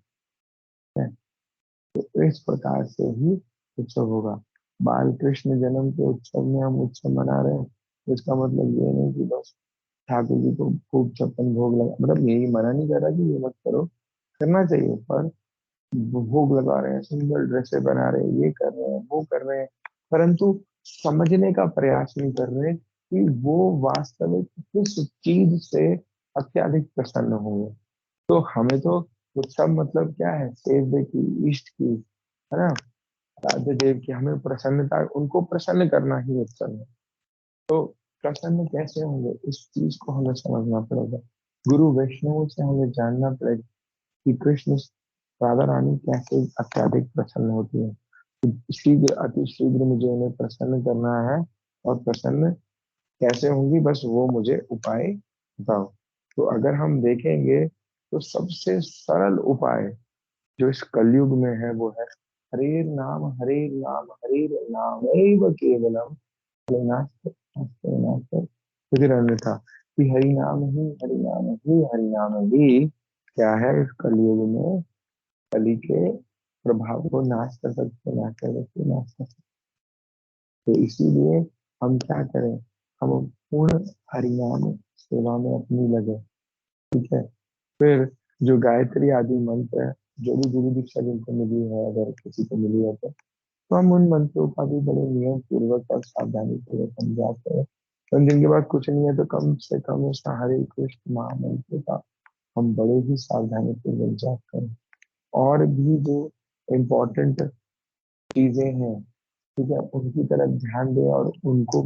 तो इस प्रकार से ही उत्सव होगा। बाल कृष्ण जन्म के उत्सव में हम उत्सव मना रहे हैं, इसका मतलब ये नहीं कि बस ठाकुर जी को खूब छप्पन भोग लगा, मतलब यही मना नहीं कर रहा कि ये मत करो, करना चाहिए, पर भोग लगा रहे हैं, सुंदर ड्रेसें बना रहे हैं, ये कर रहे हैं, वो कर रहे हैं, परंतु समझने का प्रयास नहीं कर रहे कि वो वास्तविक किस चीज से अत्याधिक प्रसन्न होंगे। तो हमें तो उत्सव मतलब क्या है, सेव्य की, इष्ट की, है ना, आराध्य देव की, हमें प्रसन्नता, उनको प्रसन्न करना ही उत्सव है। तो प्रसन्न कैसे होंगे, इस चीज को हमें समझना पड़ेगा। गुरु वैष्णव से हमें जानना पड़ेगा कि कृष्ण राधा रानी कैसे अत्याधिक प्रसन्न होती है। तो शीघ्र, अति शीघ्र मुझे उन्हें प्रसन्न करना है, और प्रसन्न कैसे होंगी, बस वो मुझे उपाय बताओ। तो अगर हम देखेंगे तो सबसे सरल उपाय जो इस कलयुग में है वो है हरे नाम एव केवलम नास्ति नास्ति नास्ति फिर अन्यथा, कि हरि नाम ही क्या है, इस कलयुग में कली के प्रभाव को नाश कर सकते, नाश कर सकते, नाश कर सकते। तो इसीलिए हम क्या करें, हम पूर्ण हरिनाम सेवा में अपनी लगे। ठीक है। फिर जो गायत्री आदि मंत्र है, जो भी गुरु दीक्षा जिनको मिली है, अगर किसी को मिली है तो हम उन मंत्रों का भी बड़े नियम पूर्वक और सावधानी पूर्वक हम जाते हैं। तो जिनके पास कुछ नहीं है तो कम से कम उसका हरे कृष्ण महामंत्र का हम बड़े ही सावधानी पूर्वक जाप करें। और भी जो इम्पोर्टेंट चीजें हैं, ठीक है, उनकी तरफ ध्यान दें और उनको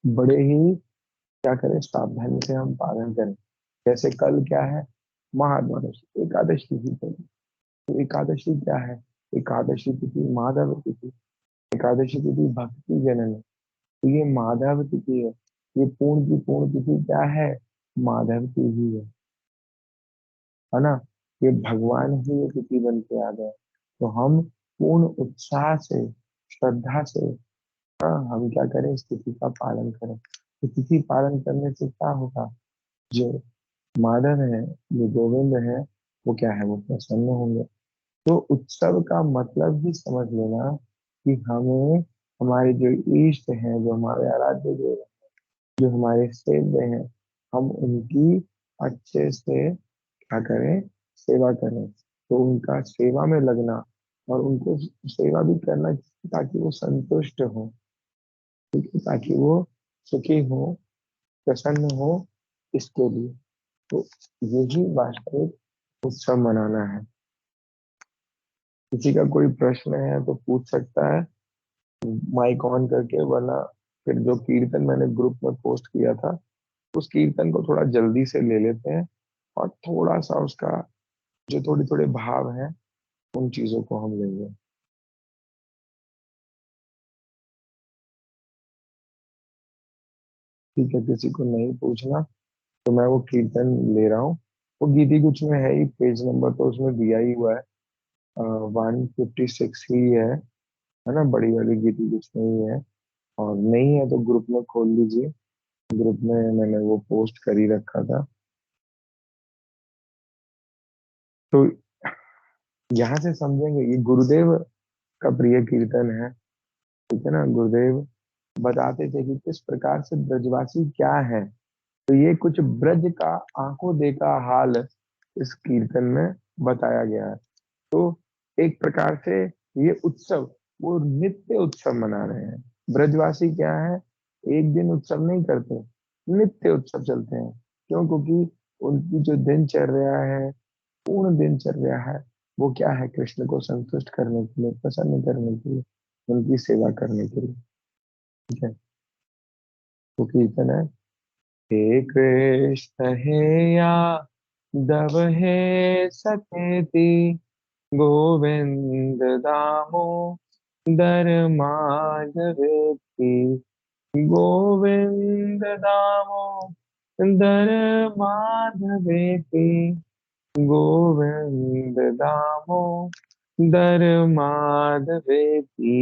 बड़े ही क्या करें, सावधानी से हम पालन करें। जैसे कल क्या है, महाद्वादशी एकादशी तिथि है। तो एकादशी क्या है, एकादशी तिथि माधव तिथि, एकादशी तिथि भक्ति जनन है। तो ये माधव तिथि है, ये पूर्ण की पूर्ण तिथि क्या है, माधव की ही है ना। ये भगवान ही ये तिथि बन के आ गए। तो हम पूर्ण उत्साह से, श्रद्धा से, हाँ, हम क्या करें, इस तिथि का पालन करें। तो तिथि पालन करने से क्या होगा, जो माधव है, जो गोविंद है, वो क्या है, वो प्रसन्न होंगे। तो उत्सव का मतलब ही समझ लेना कि हमें हमारे जो इष्ट हैं, जो हमारे आराध्य देव, जो हमारे सेव्य हैं, हम उनकी अच्छे से क्या करें, सेवा करें। तो उनका सेवा में लगना और उनको सेवा भी करना ताकि वो संतुष्ट हो, ताकि वो सुखी हो, प्रसन्न हो, इसके लिए। तो यही वास्तविक उत्सव मनाना है। किसी का कोई प्रश्न है तो पूछ सकता है माइक ऑन करके, वरना फिर जो कीर्तन मैंने ग्रुप में पोस्ट किया था, उस कीर्तन को थोड़ा जल्दी से ले लेते हैं और थोड़ा सा उसका जो थोड़े थोड़े भाव हैं, उन चीजों को हम लेंगे। ठीक है, किसी को नहीं पूछना तो मैं वो कीर्तन ले रहा हूँ। वो गीति कुछ में है ही, पेज नंबर तो उसमें दिया ही हुआ है, 156 ही है ना, बड़ी वाली गीति कुछ में ही है। और नहीं है तो ग्रुप में खोल लीजिए, ग्रुप में मैंने वो पोस्ट कर ही रखा था। तो यहाँ से समझेंगे ये गुरुदेव का प्रिय कीर्तन है। ठीक है ना, गुरुदेव बताते थे कि किस प्रकार से ब्रजवासी क्या है। तो ये कुछ ब्रज का आंखों देखा हाल इस कीर्तन में बताया गया है। तो एक प्रकार से ये उत्सव, वो नित्य उत्सव मना रहे हैं। ब्रजवासी क्या है, एक दिन उत्सव नहीं करते, नित्य उत्सव चलते हैं। क्यों, क्योंकि उनकी जो दिनचर्या है, पूर्ण दिनचर्या है, वो क्या है, कृष्ण को संतुष्ट करने के लिए, प्रसन्न करने के लिए, उनकी सेवा करने के लिए। ठीक है। तो कीर्तन है, हे कृष्ण हे यादव हे सखेति, गोविंद दामोदर माधवेति, गोविंद दामोदर माधवेति, गोविंद दामोदर माधवेति,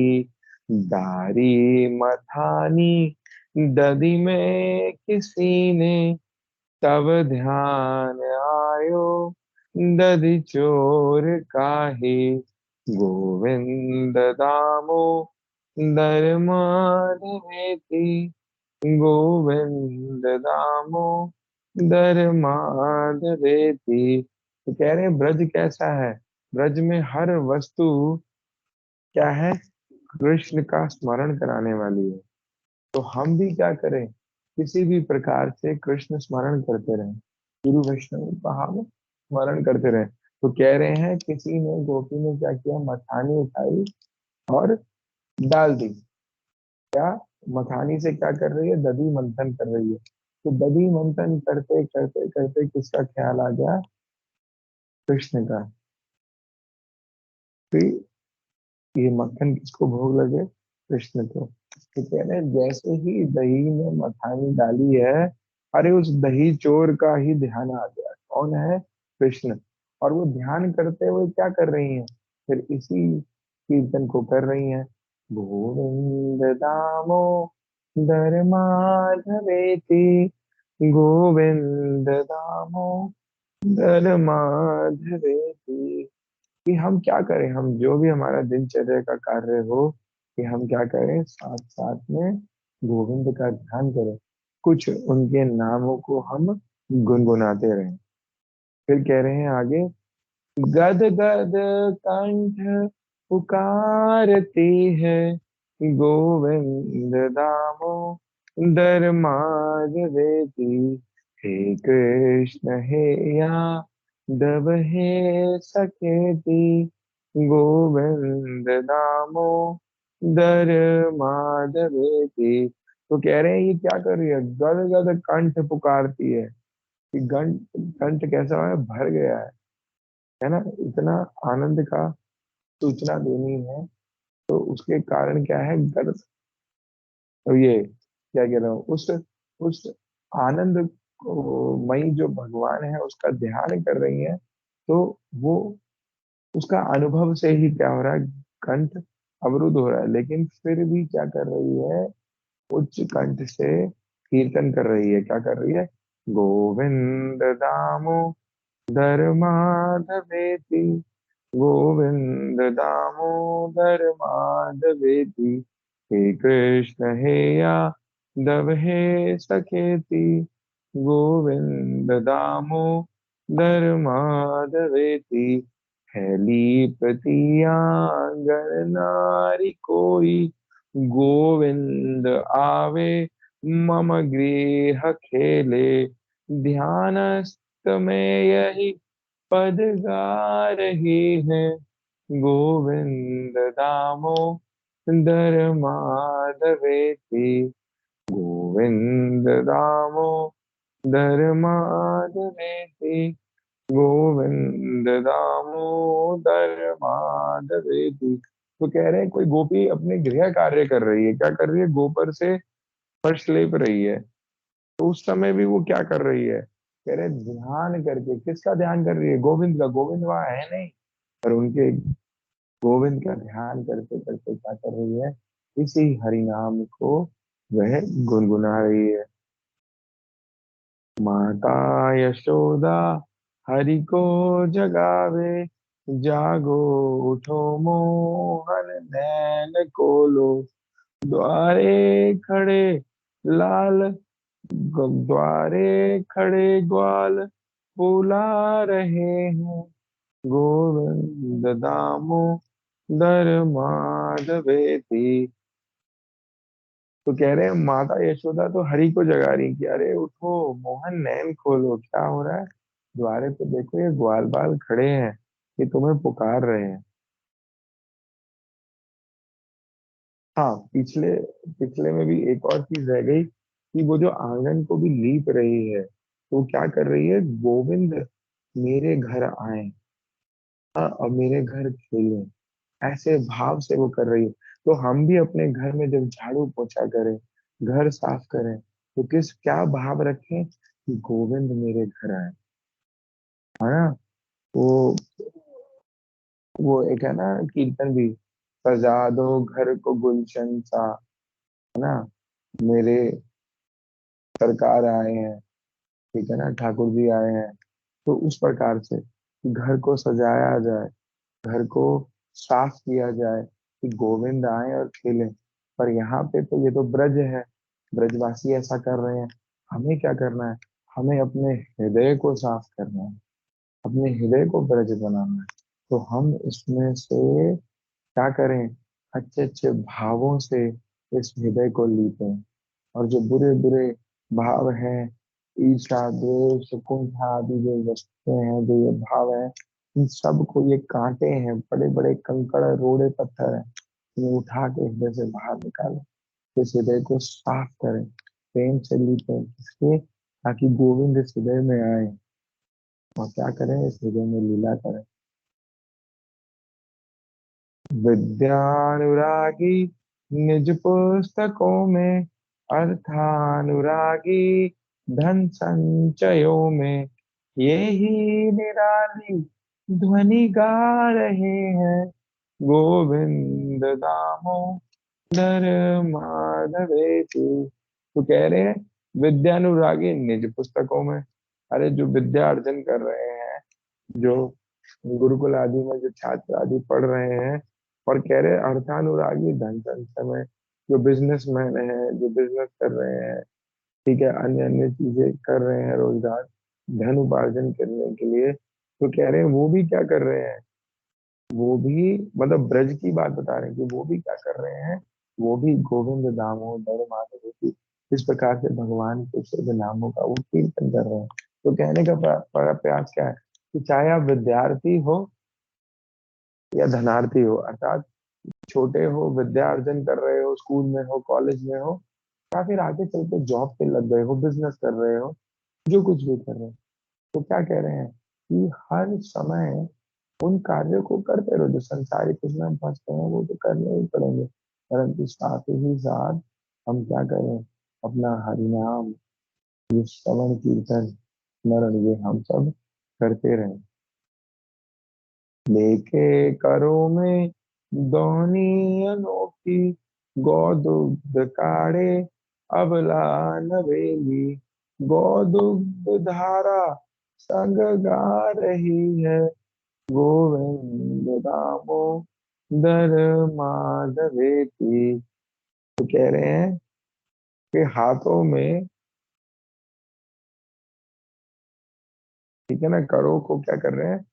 दारी मथानी ददी में किसी ने, तब ध्यान आयो दधि चोर काहे, गोविंद दामोदर माधवेति, गोविंद दामोदर माधवेति। तो कह रहे हैं ब्रज कैसा है, ब्रज में हर वस्तु क्या है, कृष्ण का स्मरण कराने वाली है। तो हम भी क्या करें, किसी भी प्रकार से कृष्ण स्मरण करते रहें, गुरु वैष्णव का हम स्मरण करते रहें। तो कह रहे हैं किसी ने, गोपी ने क्या किया, मथानी उठाई और डाल दी। क्या, मथानी से क्या कर रही है, दधी मंथन कर रही है। तो दधी मंथन करते करते करते किसका ख्याल आ गया, कृष्ण का। तो ये मक्खन किसको भोग लगे, कृष्ण को। तो कह रहे हैं जैसे ही दही में मखानी डाली है, अरे उस दही चोर का ही ध्यान आ गया, कौन है, कृष्ण। और वो ध्यान करते हुए क्या कर रही हैं, फिर इसी कीर्तन को कर रही हैं। गोविंद दामोदर माधवेति, गोविंद दामोदर माधवेति। कि हम क्या करें, हम जो भी हमारा दिनचर्या का कार्य हो, कि हम क्या करें, साथ साथ में गोविंद का ध्यान करें, कुछ उनके नामों को हम गुनगुनाते रहें। फिर कह रहे हैं आगे, गद गद कंठ पुकारती है, गोविंद दामोदर माधवेति। हे कृष्ण हे यादव हे सखेति, गोविंद दामोदर माधवेति। तो कह रहे हैं ये क्या कर रही है, गद गद कंठ पुकारती है। कि कंठ, कंठ कैसा है, भर गया है ना, इतना आनंद का सूचना देनी है। तो उसके कारण क्या है, गर्व। तो ये क्या कह रहा हूँ, उस आनंद को मई जो भगवान है उसका ध्यान कर रही है। तो वो उसका अनुभव से ही क्या हो रहा है, कंठ अवरुद्ध हो रहा है, लेकिन फिर भी क्या कर रही है, उच्च कंठ से कीर्तन कर रही है। क्या कर रही है, गोविंद दामोदर माधवेति, गोविंद दामोदर माधवेति। हे कृष्ण हे यादव हे सखेति, गोविंद दामोदर माधवेति। हैली प्रतियां नारी कोई, गोविंद आवे मम गृह खेले। ध्यानस्त में यही पद गा रही है, गोविंद दामोदर माधवेति, गोविंद दामोदर माधवेति, गोविंद दामोदर माधवेति। तो कह रहे हैं कोई गोपी अपने गृह कार्य कर रही है, क्या कर रही है, गोबर से फर्श लेप रही है। तो उस समय भी वो क्या कर रही है, कह रहे ध्यान करके, किसका ध्यान कर रही है, गोविंद का। गोविंद वहां है नहीं, पर उनके गोविंद का ध्यान करते करते क्या कर रही है, इसी हरि नाम को वह गुनगुना रही है। माता यशोदा हरि को जगावे, जागो उठो मोहन नैन खोलो। द्वारे खड़े लाल द्वारे खड़े ग्वाल बुला रहे हैं, गोविंद दामोदर माधवेति। तो कह रहे हैं माता यशोदा तो हरि को जगा रही कि अरे उठो मोहन नैन खोलो, क्या हो रहा है, द्वारे पे देखो ये ग्वाल बाल खड़े हैं, ये तुम्हें पुकार रहे हैं। हाँ, पिछले पिछले में भी एक और चीज रह गई कि वो जो आंगन को भी लीप रही है, तो क्या कर रही है, गोविंद मेरे घर आए, हाँ, और मेरे घर खेले, ऐसे भाव से वो कर रही है। तो हम भी अपने घर में जब झाड़ू पोछा करें, घर साफ करें, तो किस क्या भाव रखें कि गोविंद मेरे घर आए, है ना। वो वो एक है ना कीर्तन भी, सजा दो घर को गुलशन सा, है ना, मेरे सरकार आए हैं, ठीक है ना, ठाकुर जी आए हैं। तो उस प्रकार से कि घर को सजाया जाए, घर को साफ किया जाए, कि गोविंद आए और खेलें। पर यहाँ पे तो ये तो ब्रज है, ब्रजवासी ऐसा कर रहे हैं। हमें क्या करना है, हमें अपने हृदय को साफ करना है, अपने हृदय को ब्रज बनाना है। तो हम इसमें से क्या करें, अच्छे अच्छे भावों से इस हृदय को लीपें, और जो बुरे बुरे भाव हैं, ईर्ष्या द्वेष कुंठा आदि जो वस्तुएं हैं, जो ये भाव है, इन सब को, ये कांटे हैं, बड़े बड़े कंकड़ रोड़े पत्थर हैं, इन्हें उठा के हृदय से बाहर निकालें। इस हृदय को साफ करें, प्रेम से लीपें, इसके ताकि गोविंद इस हृदय में आए और क्या करें, इस हृदय में लीला करें। विद्यानुरागी निज पुस्तकों में, अर्थानुरागी धन संचयों में, ये ही निराली ध्वनि गा रहे हैं, गोविंद दामोदर माधवेति। तो कह रहे हैं विद्यानुरागी निज पुस्तकों में। अरे जो विद्या अर्जन कर रहे हैं, जो गुरुकुल आदि में जो छात्र आदि पढ़ रहे हैं, और कह रहे हैं अर्थानुरागी धन संचय में। जो बिजनेसमैन है, जो बिजनेस कर रहे हैं, ठीक है, अन्य अन्य चीजें कर रहे हैं, रोजगार धन उपार्जन करने के लिए, तो कह रहे हैं वो भी क्या कर रहे हैं, वो भी मतलब ब्रज की बात बता रहे हैं कि वो भी क्या कर रहे हैं, वो भी गोविंद दामोदर माधव की इस प्रकार से भगवान के शुभ नामों का वो कीर्तन कर रहे हैं। तो कहने का प्रयास क्या है कि चाहे आप विद्यार्थी हो या धनार्थी हो, अर्थात छोटे हो, विद्या अर्जन कर रहे हो, स्कूल में हो, कॉलेज में हो, या फिर आगे चल के जॉब पे लग गए हो, बिजनेस कर रहे हो, जो कुछ भी कर रहे हो, तो क्या कह रहे हैं कि हर समय उन कार्यों को करते रहो जो संसारिक उसमें हम फंसते हैं, वो तो करने ही पड़ेंगे, परंतु साथ ही साथ हम क्या करें, अपना हरिनाम, ये श्रवण कीर्तन स्मरण, ये हम सब करते रहें। लेके करो में दोहनी अनोखी, गौ दुग्ध काढ़े अबला नवेली, गौ दुग्ध धारा संग गा रही है, गोविंद दामोदर माधवेति। तो कह रहे हैं कि हाथों में, ठीक है ना, करो को क्या कर रहे हैं,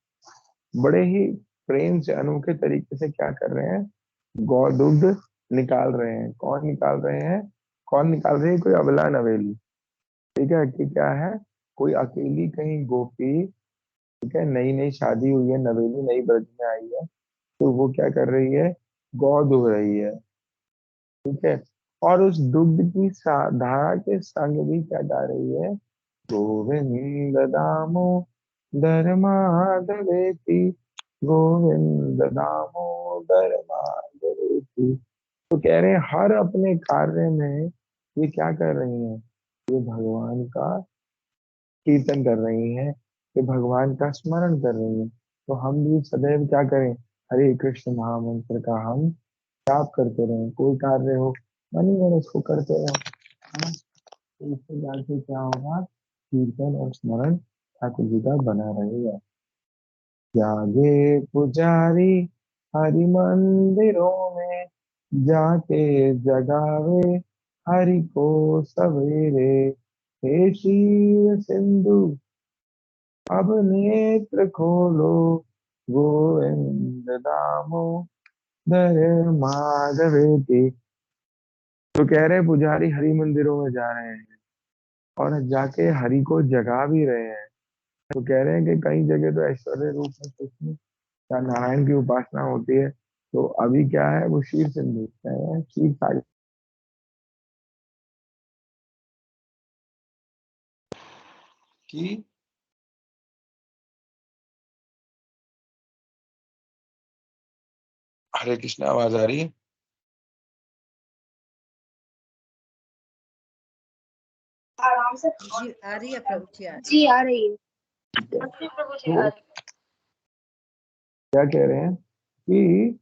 बड़े ही प्रेम से अनोखे तरीके से क्या कर रहे हैं, गौ दुग्ध निकाल रहे हैं। कौन निकाल रहे हैं, कौन निकाल रही है, कोई अबला नवेली, ठीक है, कि क्या है, कोई अकेली कहीं गोपी, ठीक है, नई नई शादी हुई है, नवेली नई ब्रज में आई है, तो वो क्या कर रही है, गौ दुह रही है, ठीक है, और उस दुग्ध की धारा के संग भी क्या गा रही है, गोविंद दामोदर माधवेति, गोविंद दामोदर माधवेति। तो कह रहे हैं हर अपने कार्य में ये क्या कर रही हैं, ये भगवान का कीर्तन कर रही हैं, ये भगवान का स्मरण कर रही हैं। तो हम भी सदैव क्या करें, हरे कृष्ण महामंत्र का हम जाप करते रहें, कोई कार्य हो मन ही मन उसको करते रहें, है ना। तो इससे जाके क्या होगा, कीर्तन और स्मरण ठाकुर जी का बना रहेगा। जागे पुजारी हरि मंदिरों में, जाके जगावे हरि को सवेरे, हे शिव सिंधु अब नेत्र खोलो, गोविंद दामोदर माधवेति। तो कह रहे हैं पुजारी हरि मंदिरों में जा रहे हैं और जाके हरि को जगा भी रहे हैं। तो कह रहे हैं कि कई जगह तो ऐश्वर्य रूप में कृष्ण या नारायण की उपासना होती है, तो अभी क्या है, वो क्षीर सिंधु क्या है, क्षीर सागर की। हरे कृष्ण, आवाज आ रही है। आराम से जी आ रही है प्रभु जी, जी आ रही है। प्रभु जी तो क्या कह रहे हैं कि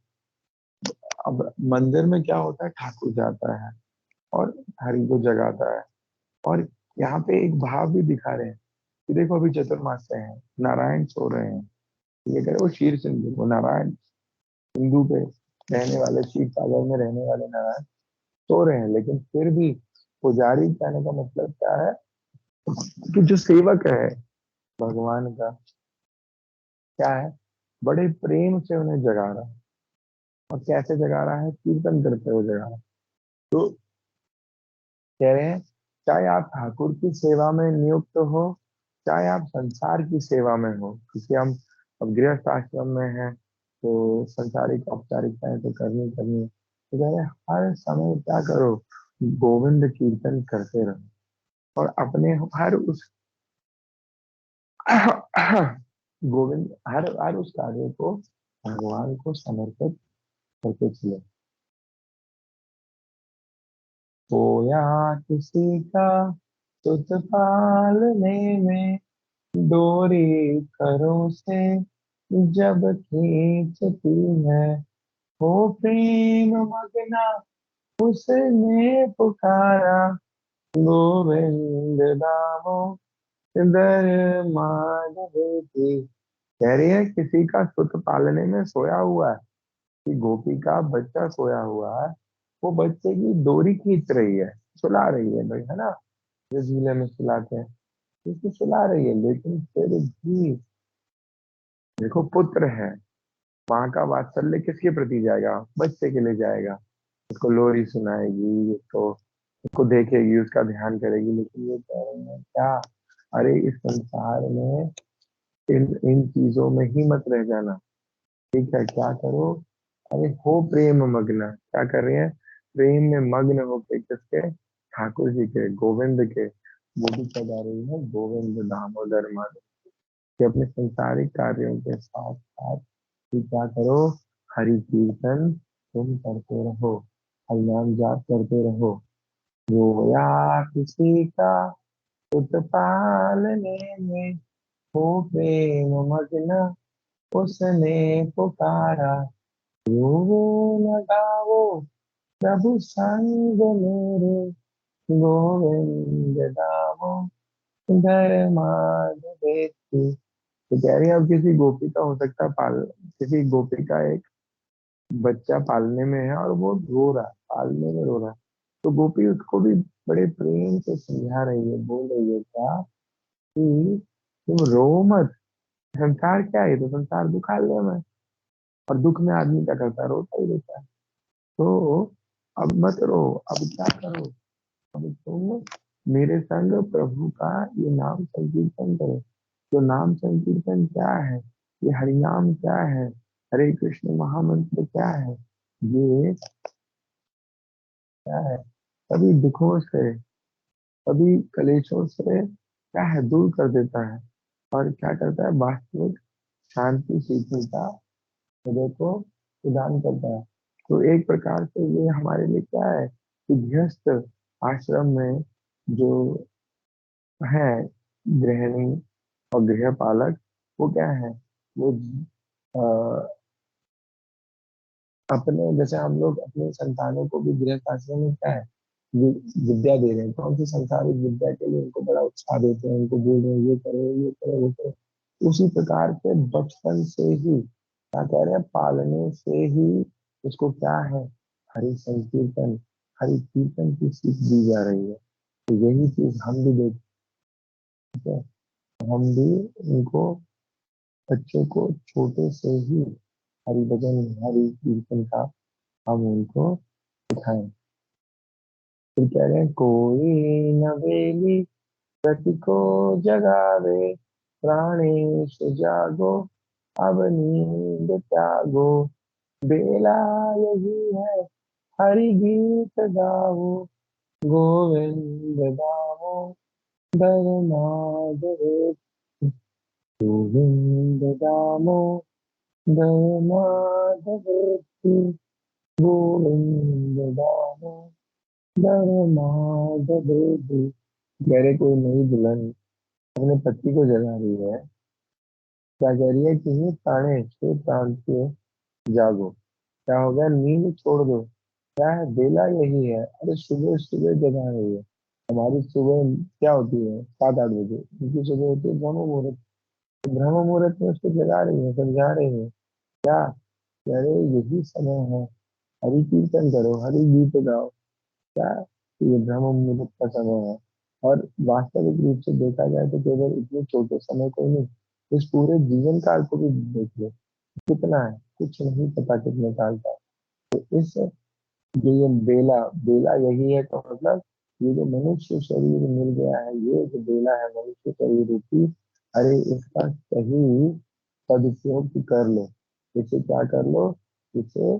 अब मंदिर में क्या होता है, ठाकुर जाता है और हरि को जगाता है, और यहाँ पे एक भाव भी दिखा रहे हैं कि देखो अभी चतुर्मास है, नारायण सो रहे हैं, ये कह रहे वो क्षीर सिंधु, वो नारायण सिंधु पे रहने वाले, क्षीर सागर में रहने वाले नारायण सो रहे हैं, लेकिन फिर भी पुजारी कहने का मतलब क्या है कि जो सेवक है भगवान का, क्या है, बड़े प्रेम से उन्हें जगा रहा है, और कैसे जगा रहा है, कीर्तन करते हुए जगा रहा है। तो कह रहे हैं चाहे आप ठाकुर की सेवा में नियुक्त हो, चाहे आप संसार की सेवा में हो, क्योंकि हम अब गृहस्थ आश्रम में हैं, तो संसारिक औपचारिकताएं तो करनी करनी है, तो कह रहे हैं हर समय क्या करो, गोविंद कीर्तन करते रहो, और अपने हर उस गोविंद हर हर उस कार्य को भगवान को समर्पित करके चले। खोया किसी का तुझ पालने में, डोरी करो से जब खींचती है, हो प्रेम मगना उसने पुकारा, गोविंद दामोदर माधव की। कह रही है किसी का सुत पालने में सोया हुआ है, कि गोपी का बच्चा सोया हुआ है, वो बच्चे की डोरी खींच रही है, सुला रही है भाई, है ना। जो झूले में सुलाते हैं, उसको सुला रही है, लेकिन फिर भी देखो पुत्र है, माँ का वात्सल्य किसके प्रति जाएगा, बच्चे के लिए जाएगा। उसको लोरी सुनाएगी, उसको देखेगी, उसका ध्यान करेगी, लेकिन ये कह रहे हैं क्या, अरे इस संसार में इन इन चीजों में ही मत रह जाना। ठीक है, क्या करो, अरे हो प्रेम मग्न, क्या कर रहे हैं, प्रेम में मग्न होके किसके, ठाकुर जी के, गोविंद के। वो भी क्या गा रही है, गोविंद दामोदर माधव, कि अपने संसारिक कार्यों के साथ साथ कि क्या करो, हरि कीर्तन तुम करते रहो, हरि नाम जाप करते रहो। रोया किसी का उत्पालने में, हो प्रेम मग्न उसने पुकारा, रो न गाओ प्रभु संग मेरे, गोविंद दामो दर माधवे की। तो कह रही है अब किसी गोपी का हो सकता है पाल, किसी गोपी का एक बच्चा पालने में है और वो रो रहा है, पालने में रो रहा है, तो गोपी उसको भी बड़े प्रेम से समझा रही है, बोल रही है क्या, कि तुम रो मत, संसार क्या है, ये तो संसार दुखालय में, और दुख में आदमी क्या करता है, रोता ही रहता है। तो अब मत रो, अब क्या करो, अब तुम मेरे संग प्रभु का ये नाम संकीर्तन करो। तो नाम संकीर्तन क्या है, ये हरिनाम क्या है, हरे कृष्ण महामंत्र क्या है, ये क्या है, सभी दुखों से, सभी कलेशों से क्या है, दूर कर देता है, और क्या करता है, वास्तविक शांति शीतलता हृदय को प्रदान करता है। तो एक प्रकार से ये हमारे लिए क्या है, कि गृहस्थ आश्रम में जो है गृहिणी और गृहपालक, वो क्या है, वो अपने जैसे हम लोग अपने संतानों को भी गृहस्थ आश्रम में क्या है, विद्या दे रहे हैं, कौन सी संसारिक विद्या के लिए उनको बड़ा उत्साह देते हैं, उनको बोल रहे हैं ये करो ये करो वो करो। उसी प्रकार से बचपन से ही क्या कह रहे हैं, पालने से ही उसको क्या है, हरि संकीर्तन, हरि कीर्तन की सीख दी जा रही है। तो यही चीज हम भी देखते हैं, हम भी उनको, बच्चों को छोटे से ही हरि भजन हरि कीर्तन का हम उनको सिखाएं। फिर कह रहे हैं कोई न बेली प्रति को जगावे, प्राणेश जागो अब नींद त्यागो, बेला यही है हरि गीत गाओ, गोविंद दामो दर माधव, गोविंद दामो दर माधव की, गोविंद दामो दर माधव की। मेरे कोई नई दुल्हन अपने पति को जगा रही है, क्या कह रही है कि ये प्राणे छह प्राण के जागो, क्या हो गया, नींद छोड़ दो, क्या है, बेला यही है, अरे सुबह सुबह जगा रही है। हमारी सुबह क्या होती है, 7-8 बजे, उनकी सुबह होती है ब्रह्म मुहूर्त। तो ब्रह्म मुहूर्त में उसको जगा रही है, समझा रही है क्या, कह रहे यही समय है, हरि कीर्तन करो, हरि गीत गाओ, क्या, ये ब्रह्म मुहूर्त का समय है। और वास्तविक रूप से देखा जाए तो केवल इतने छोटे समय को नहीं, इस पूरे जीवन काल को भी देख लो, कितना है, कुछ नहीं पता कितने साल का है। तो इस जो ये बेला, बेला यही है, तो मतलब ये जो मनुष्य शरीर मिल गया है, ये जो बेला है मनुष्य शरीर रूपी, अरे इसका सही सदुपयोग कर लो। इसे क्या कर लो, इसे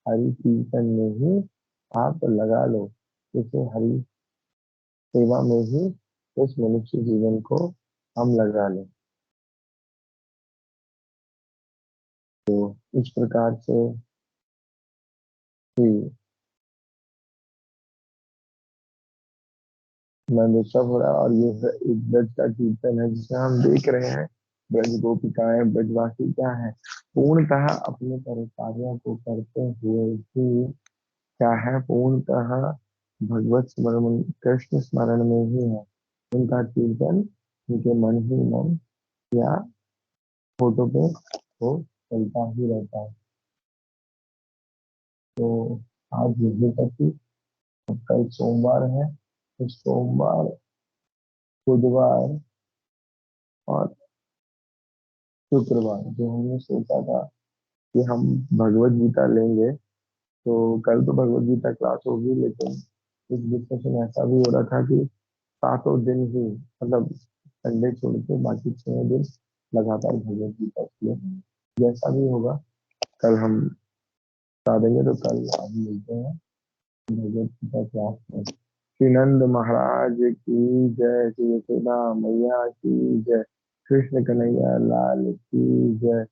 हरि कीर्तन में ही आप लगा लो, इसे हरि सेवा में ही इस मनुष्य जीवन को हम लगा लें। तो इस प्रकार से ही मंदोत्सव हो रहा है, और ये एक ब्रज का कीर्तन है जिसे हम देख रहे हैं। ब्रज गोपिकाएं ब्रजवासी क्या है, पूर्णतः अपने कार्यों को करते हुए भी क्या है, पूर्णतः भगवत स्मरण, कृष्ण स्मरण में ही है। उनका कीर्तन उनके मन ही मन या फोटो पे वो चलता ही रहता है। तो आज बृहस्पति, कल सोमवार है, तो सोमवार, बुधवार और शुक्रवार जो हमने सोचा था कि हम भगवत गीता लेंगे, तो कल तो भगवत गीता क्लास होगी, लेकिन इस डिस्कशन ऐसा भी हो रहा था कि सातों दिन ही, मतलब संडे छोड़ के बाकी 6 दिन लगातार भगवत गीता के लिए, जैसा भी होगा कल हम बता देंगे। तो कल हम मिलते हैं भगवत गीता क्लास में। श्री नंद महाराज की जय, श्री यशोदा मैया की जय, कृष्ण कन्हैया लाल की जय।